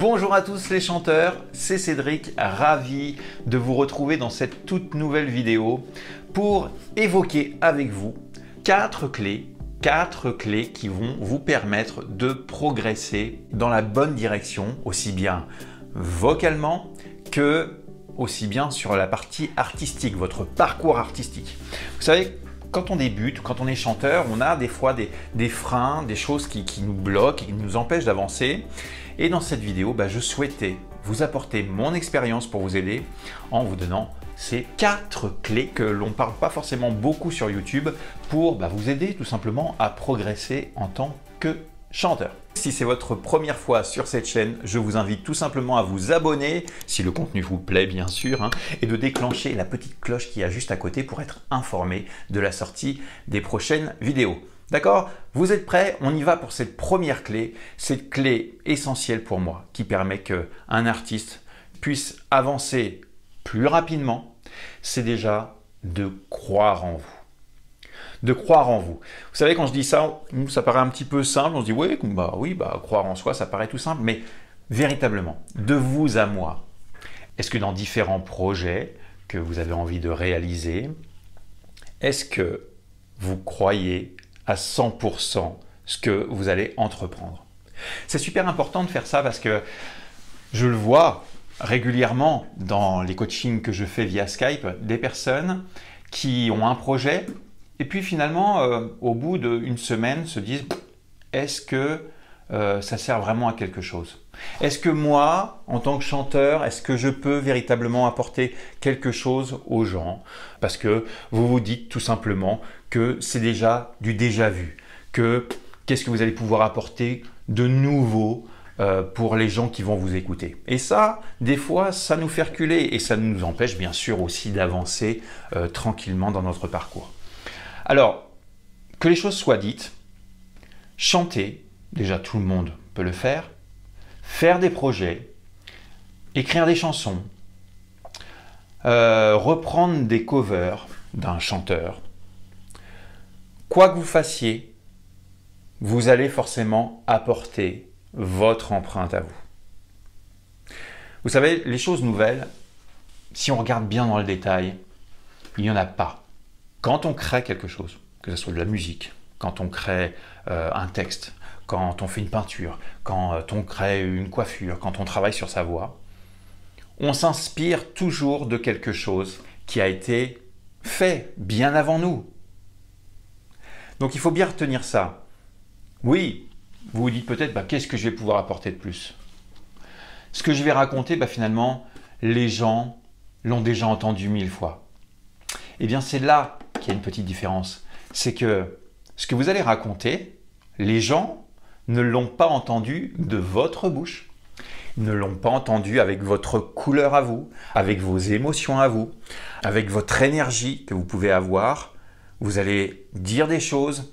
Bonjour à tous les chanteurs, c'est Cédric, ravi de vous retrouver dans cette toute nouvelle vidéo pour évoquer avec vous 4 clés qui vont vous permettre de progresser dans la bonne direction, aussi bien vocalement que aussi bien sur la partie artistique, votre parcours artistique. Vous savez, quand on débute, quand on est chanteur, on a des fois des freins, des choses qui nous bloquent, qui nous empêchent d'avancer. Et dans cette vidéo, je souhaitais vous apporter mon expérience pour vous aider en vous donnant ces 4 clés que l'on ne parle pas forcément beaucoup sur YouTube pour vous aider tout simplement à progresser en tant que chanteur. Si c'est votre première fois sur cette chaîne, je vous invite tout simplement à vous abonner, si le contenu vous plaît bien sûr, et de déclencher la petite cloche qui est juste à côté pour être informé de la sortie des prochaines vidéos. D'accord? Vous êtes prêts? On y va pour cette première clé, cette clé essentielle pour moi qui permet qu'un artiste puisse avancer plus rapidement, c'est déjà de croire en vous. De croire en vous. Vous savez, quand je dis ça, ça paraît un petit peu simple. On se dit, oui, croire en soi, ça paraît tout simple. Mais véritablement, de vous à moi, est-ce que dans différents projets que vous avez envie de réaliser, est-ce que vous croyez à 100% ce que vous allez entreprendre? C'est super important de faire ça parce que je le vois régulièrement dans les coachings que je fais via Skype, des personnes qui ont un projet et puis finalement, au bout d'une semaine, se disent « Est-ce que ça sert vraiment à quelque chose? Est-ce que moi, en tant que chanteur, est-ce que je peux véritablement apporter quelque chose aux gens ?» Parce que vous vous dites tout simplement que c'est déjà du déjà vu, que qu'est-ce que vous allez pouvoir apporter de nouveau pour les gens qui vont vous écouter. Et ça, des fois, ça nous fait reculer et ça nous empêche bien sûr aussi d'avancer tranquillement dans notre parcours. Alors, que les choses soient dites, chanter, déjà tout le monde peut le faire des projets, écrire des chansons, reprendre des covers d'un chanteur, quoi que vous fassiez, vous allez forcément apporter votre empreinte à vous. Vous savez, les choses nouvelles, si on regarde bien dans le détail, il n'y en a pas. Quand on crée quelque chose, que ce soit de la musique, quand on crée un texte, quand on fait une peinture, quand on crée une coiffure, quand on travaille sur sa voix, on s'inspire toujours de quelque chose qui a été fait bien avant nous. Donc il faut bien retenir ça. Oui, vous vous dites peut-être, qu'est-ce que je vais pouvoir apporter de plus? Ce que je vais raconter, finalement, les gens l'ont déjà entendu 1000 fois. Eh bien, c'est là qu'il y a une petite différence. C'est que ce que vous allez raconter, les gens ne l'ont pas entendu de votre bouche. Ils ne l'ont pas entendu avec votre couleur à vous, avec vos émotions à vous, avec votre énergie que vous pouvez avoir. Vous allez dire des choses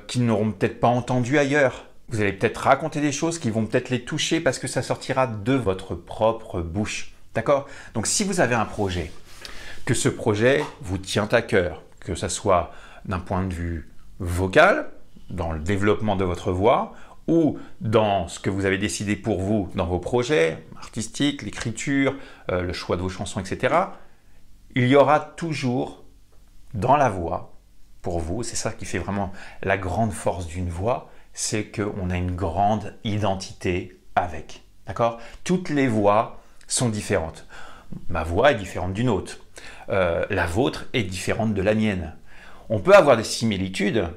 qu'ils n'auront peut-être pas entendues ailleurs. Vous allez peut-être raconter des choses qui vont peut-être les toucher parce que ça sortira de votre propre bouche. D'accord? Donc si vous avez un projet, que ce projet vous tient à cœur, que ce soit d'un point de vue vocal, dans le développement de votre voix, ou dans ce que vous avez décidé pour vous dans vos projets artistiques, l'écriture, le choix de vos chansons, etc., il y aura toujours dans la voix, pour vous, c'est ça qui fait vraiment la grande force d'une voix, c'est qu'on a une grande identité avec. D'accord? Toutes les voix sont différentes. Ma voix est différente d'une autre. La vôtre est différente de la mienne. On peut avoir des similitudes,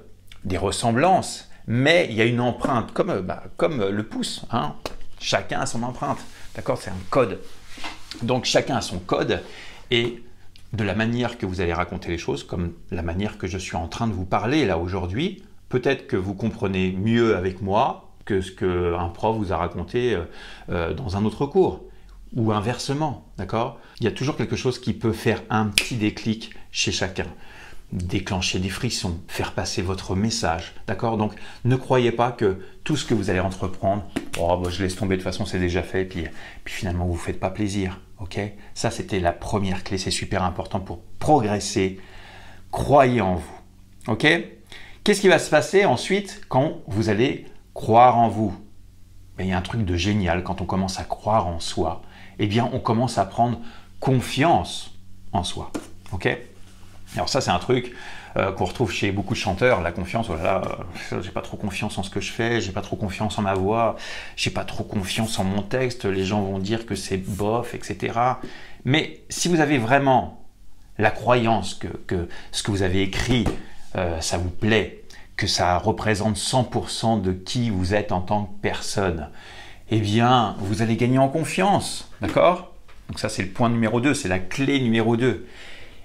des ressemblances, mais il y a une empreinte, comme le pouce. Chacun a son empreinte. D'accord? C'est un code. Donc chacun a son code et de la manière que vous allez raconter les choses, comme la manière que je suis en train de vous parler là aujourd'hui, peut-être que vous comprenez mieux avec moi que ce qu'un prof vous a raconté dans un autre cours. Ou inversement, d'accord? Il y a toujours quelque chose qui peut faire un petit déclic chez chacun. Déclencher des frissons, faire passer votre message, d'accord? Donc, ne croyez pas que tout ce que vous allez entreprendre, je laisse tomber, de toute façon, c'est déjà fait, puis finalement, vous ne vous faites pas plaisir, ok? Ça, c'était la première clé, c'est super important pour progresser. Croyez en vous, ok? Qu'est-ce qui va se passer ensuite quand vous allez croire en vous? ben, il y a un truc de génial quand on commence à croire en soi. Eh bien, on commence à prendre confiance en soi. Ok? Alors ça, c'est un truc qu'on retrouve chez beaucoup de chanteurs. La confiance, oh là là, j'ai pas trop confiance en ce que je fais, j'ai pas trop confiance en ma voix, j'ai pas trop confiance en mon texte, les gens vont dire que c'est bof, etc. Mais si vous avez vraiment la croyance que ce que vous avez écrit, ça vous plaît, que ça représente 100% de qui vous êtes en tant que personne, eh bien, vous allez gagner en confiance, d'accord? Donc ça, c'est le point numéro 2, c'est la clé numéro 2.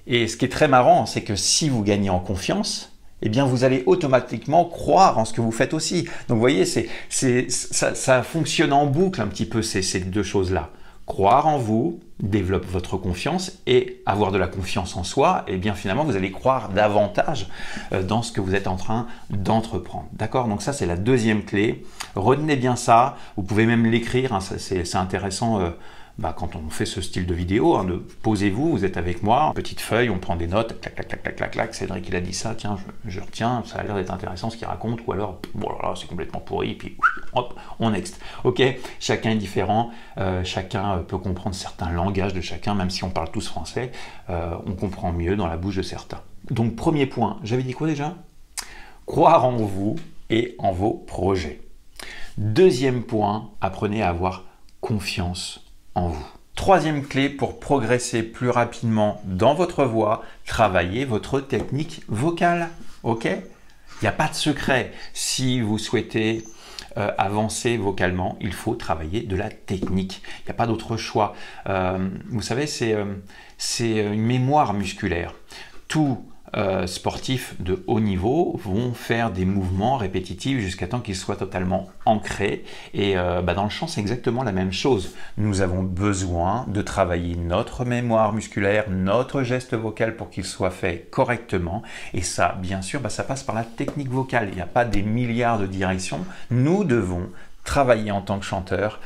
Et ce qui est très marrant, c'est que si vous gagnez en confiance, eh bien, vous allez automatiquement croire en ce que vous faites aussi. Donc, vous voyez, ça fonctionne en boucle un petit peu, ces deux choses-là. Croire en vous développe votre confiance et avoir de la confiance en soi, eh bien, finalement, vous allez croire davantage dans ce que vous êtes en train d'entreprendre. D'accord? Donc, ça, c'est la deuxième clé. Retenez bien ça. Vous pouvez même l'écrire. Hein, c'est intéressant. Quand on fait ce style de vidéo, hein, posez-vous, vous êtes avec moi, petite feuille, on prend des notes, clac, clac, clac, clac, clac, clac, Cédric il a dit ça, tiens, je retiens, ça a l'air d'être intéressant ce qu'il raconte, ou alors, bon là, c'est complètement pourri, puis hop, on next. Ok, chacun est différent, chacun peut comprendre certains langages de chacun, même si on parle tous français, on comprend mieux dans la bouche de certains. Donc premier point, j'avais dit quoi déjà? Croire en vous et en vos projets. Deuxième point, apprenez à avoir confiance en vous. Troisième clé pour progresser plus rapidement dans votre voix, travaillez votre technique vocale. Ok? Il n'y a pas de secret. Si vous souhaitez avancer vocalement, il faut travailler de la technique. Il n'y a pas d'autre choix. Vous savez, c'est une mémoire musculaire. Tout sportifs de haut niveau vont faire des mouvements répétitifs jusqu'à temps qu'ils soient totalement ancrés. Et dans le chant, c'est exactement la même chose. Nous avons besoin de travailler notre mémoire musculaire, notre geste vocal pour qu'il soit fait correctement. Et ça, bien sûr, ça passe par la technique vocale. Il n'y a pas des milliards de directions. Nous devons travailler en tant que chanteur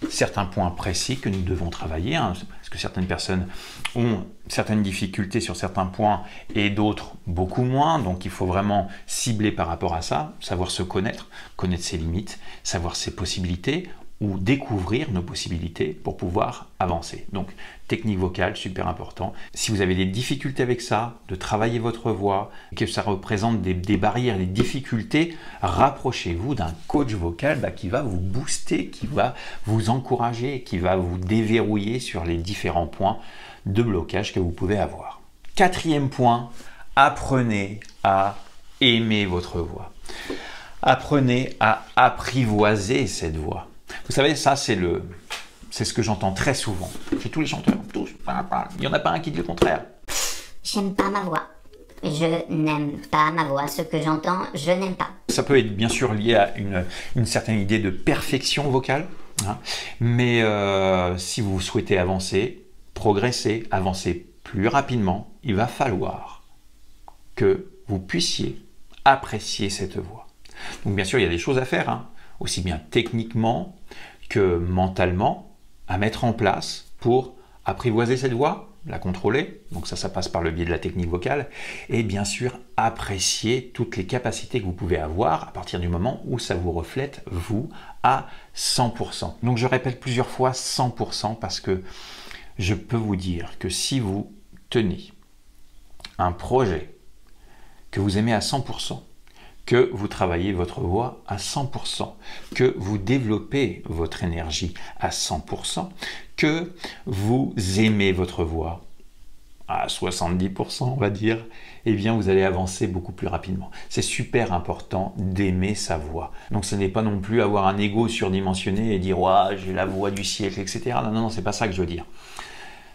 certains points précis que nous devons travailler, hein, parce que certaines personnes ont certaines difficultés sur certains points et d'autres beaucoup moins, donc il faut vraiment cibler par rapport à ça, savoir se connaître, connaître ses limites, savoir ses possibilités ou découvrir nos possibilités pour pouvoir avancer. Donc technique vocale, super important. Si vous avez des difficultés avec ça, de travailler votre voix, que ça représente des barrières, des difficultés, rapprochez-vous d'un coach vocal qui va vous booster, qui va vous encourager, qui va vous déverrouiller sur les différents points de blocage que vous pouvez avoir. Quatrième point, apprenez à aimer votre voix. Apprenez à apprivoiser cette voix. Vous savez, ça c'est ce que j'entends très souvent. Chez tous les chanteurs, tous, il n'y en a pas un qui dit le contraire. J'aime pas ma voix. Je n'aime pas ma voix. Ce que j'entends, je n'aime pas. Ça peut être bien sûr lié à une certaine idée de perfection vocale. Hein, mais si vous souhaitez avancer, progresser, avancer plus rapidement, il va falloir que vous puissiez apprécier cette voix. Donc bien sûr, il y a des choses à faire, hein, aussi bien techniquement que mentalement, à mettre en place pour apprivoiser cette voix, la contrôler, donc ça passe par le biais de la technique vocale, et bien sûr apprécier toutes les capacités que vous pouvez avoir à partir du moment où ça vous reflète, vous, à 100%. Donc je répète plusieurs fois 100% parce que je peux vous dire que si vous tenez un projet que vous aimez à 100%, que vous travaillez votre voix à 100%, que vous développez votre énergie à 100%, que vous aimez votre voix à 70%, on va dire, eh bien vous allez avancer beaucoup plus rapidement. C'est super important d'aimer sa voix. Donc ce n'est pas non plus avoir un ego surdimensionné et dire « ouais, j'ai la voix du siècle, etc. » Non, non, c'est pas ça que je veux dire.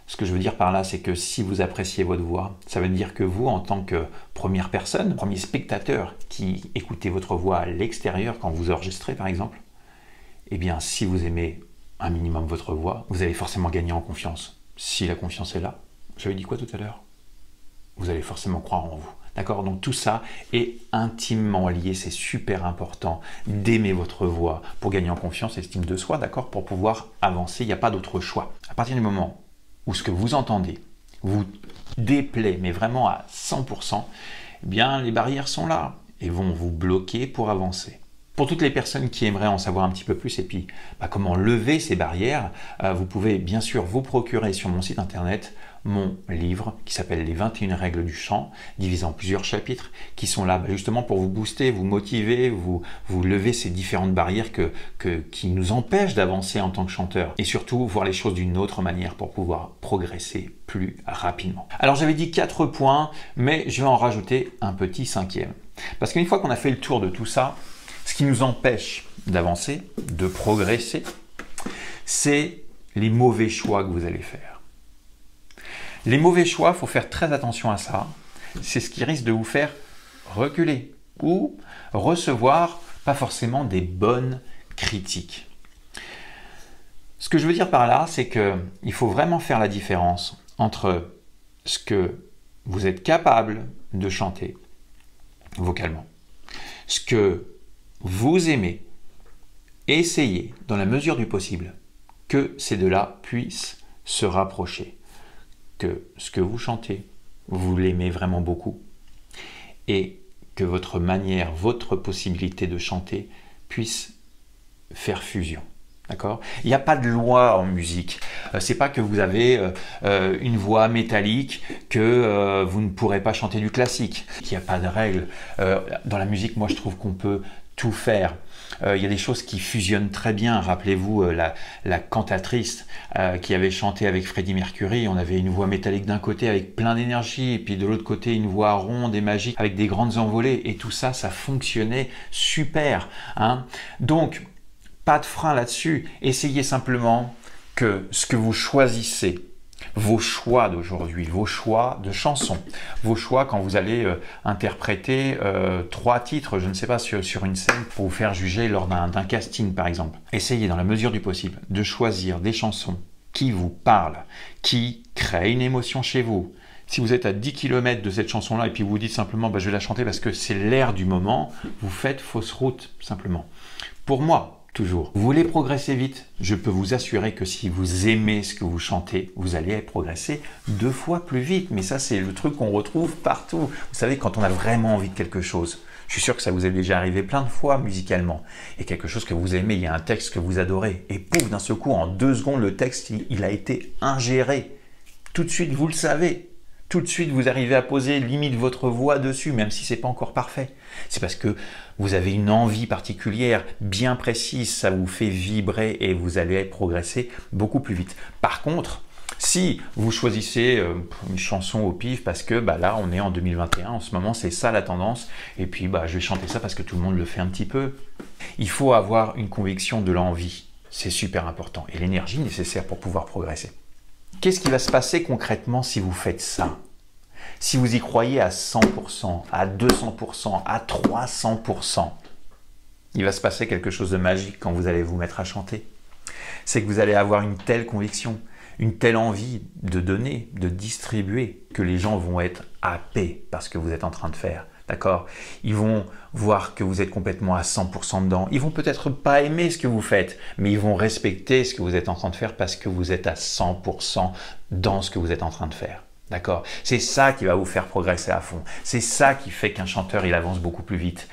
Ce que je veux dire par là, c'est que si vous appréciez votre voix, ça veut dire que vous, en tant que première personne, premier spectateur qui écoutez votre voix à l'extérieur quand vous enregistrez par exemple, eh bien si vous aimez un minimum votre voix, vous allez forcément gagner en confiance. Si la confiance est là, j'avais dit quoi tout à l'heure? Vous allez forcément croire en vous. D'accord? Donc tout ça est intimement lié, c'est super important d'aimer votre voix pour gagner en confiance, estime de soi, d'accord? Pour pouvoir avancer, il n'y a pas d'autre choix. À partir du moment où ce que vous entendez vous déplaît, mais vraiment à 100%, eh bien les barrières sont là et vont vous bloquer pour avancer. Pour toutes les personnes qui aimeraient en savoir un petit peu plus et puis comment lever ces barrières, vous pouvez bien sûr vous procurer sur mon site internet mon livre qui s'appelle Les 21 règles du chant, divisé en plusieurs chapitres qui sont là justement pour vous booster, vous motiver, vous lever ces différentes barrières qui nous empêchent d'avancer en tant que chanteur et surtout voir les choses d'une autre manière pour pouvoir progresser plus rapidement. Alors j'avais dit 4 points, mais je vais en rajouter un petit 5e. Parce qu'une fois qu'on a fait le tour de tout ça, ce qui nous empêche d'avancer, de progresser, c'est les mauvais choix que vous allez faire. Les mauvais choix, il faut faire très attention à ça. C'est ce qui risque de vous faire reculer ou recevoir pas forcément des bonnes critiques. Ce que je veux dire par là, c'est qu'il faut vraiment faire la différence entre ce que vous êtes capable de chanter vocalement, ce que vous aimez, essayez dans la mesure du possible que ces deux-là puissent se rapprocher. Que ce que vous chantez, vous l'aimez vraiment beaucoup et que votre manière, votre possibilité de chanter puisse faire fusion. D'accord ? Il n'y a pas de loi en musique. C'est pas que vous avez une voix métallique que vous ne pourrez pas chanter du classique. Il n'y a pas de règle. Dans la musique, moi je trouve qu'on peut tout faire. Il y a des choses qui fusionnent très bien. Rappelez-vous la cantatrice qui avait chanté avec Freddie Mercury. On avait une voix métallique d'un côté avec plein d'énergie et puis de l'autre côté une voix ronde et magique avec des grandes envolées. Et tout ça, ça fonctionnait super. Donc, pas de frein là-dessus. Essayez simplement que ce que vous choisissez, vos choix d'aujourd'hui, vos choix de chansons, vos choix quand vous allez interpréter 3 titres, je ne sais pas, sur une scène pour vous faire juger lors d'un casting par exemple. Essayez dans la mesure du possible de choisir des chansons qui vous parlent, qui créent une émotion chez vous. Si vous êtes à 10 km de cette chanson-là et puis vous vous dites simplement je vais la chanter parce que c'est l'air du moment, vous faites fausse route simplement. Pour moi, toujours. Vous voulez progresser vite? Je peux vous assurer que si vous aimez ce que vous chantez, vous allez progresser 2 fois plus vite. Mais ça, c'est le truc qu'on retrouve partout. Vous savez, quand on a vraiment envie de quelque chose, je suis sûr que ça vous est déjà arrivé plein de fois musicalement. Et quelque chose que vous aimez, il y a un texte que vous adorez. Et pouf, d'un seul coup, en 2 secondes, le texte, il a été ingéré. Tout de suite, vous le savez. Tout de suite, vous arrivez à poser limite votre voix dessus, même si ce n'est pas encore parfait. C'est parce que vous avez une envie particulière, bien précise, ça vous fait vibrer et vous allez progresser beaucoup plus vite. Par contre, si vous choisissez une chanson au pif parce que là, on est en 2021, en ce moment, c'est ça la tendance, et puis je vais chanter ça parce que tout le monde le fait un petit peu. Il faut avoir une conviction de l'envie, c'est super important, et l'énergie nécessaire pour pouvoir progresser. Qu'est-ce qui va se passer concrètement si vous faites ça? Si vous y croyez à 100%, à 200%, à 300%, il va se passer quelque chose de magique quand vous allez vous mettre à chanter. C'est que vous allez avoir une telle conviction, une telle envie de donner, de distribuer, que les gens vont être happés par ce que vous êtes en train de faire. D'accord? Ils vont voir que vous êtes complètement à 100% dedans. Ils vont peut-être pas aimer ce que vous faites, mais ils vont respecter ce que vous êtes en train de faire parce que vous êtes à 100% dans ce que vous êtes en train de faire. D'accord? C'est ça qui va vous faire progresser à fond. C'est ça qui fait qu'un chanteur, il avance beaucoup plus vite.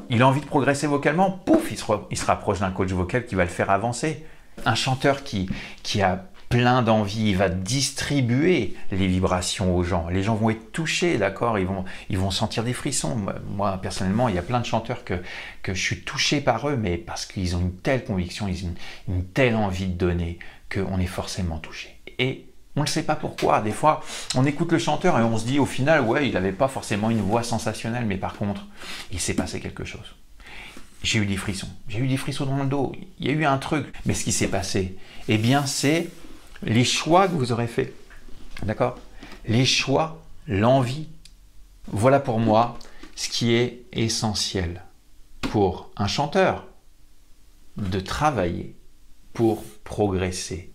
Il a envie de progresser vocalement, pouf, il se rapproche d'un coach vocal qui va le faire avancer. Un chanteur qui a plein d'envie, il va distribuer les vibrations aux gens. Les gens vont être touchés, d'accord, ils vont sentir des frissons. Moi, personnellement, il y a plein de chanteurs que je suis touché par eux, mais parce qu'ils ont une telle conviction, ils ont une telle envie de donner, qu'on est forcément touché. Et on ne sait pas pourquoi. Des fois, on écoute le chanteur et on se dit au final, ouais, il n'avait pas forcément une voix sensationnelle, mais par contre, il s'est passé quelque chose. J'ai eu des frissons dans le dos, il y a eu un truc. Mais ce qui s'est passé, eh bien, c'est les choix que vous aurez faits, d'accord? Les choix, l'envie. Voilà pour moi ce qui est essentiel pour un chanteur de travailler pour progresser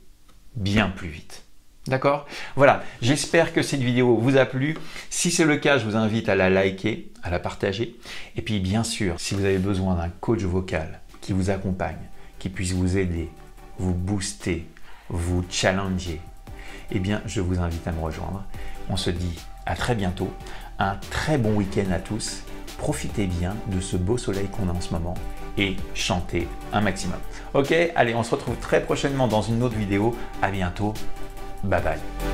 bien plus vite. D'accord? Voilà, j'espère que cette vidéo vous a plu. Si c'est le cas, je vous invite à la liker, à la partager. Et puis bien sûr, si vous avez besoin d'un coach vocal qui vous accompagne, qui puisse vous aider, vous booster, vous challenger, eh bien je vous invite à me rejoindre. On se dit à très bientôt, un très bon week-end à tous. Profitez bien de ce beau soleil qu'on a en ce moment et chantez un maximum. Ok, allez, on se retrouve très prochainement dans une autre vidéo. À bientôt. Bye bye.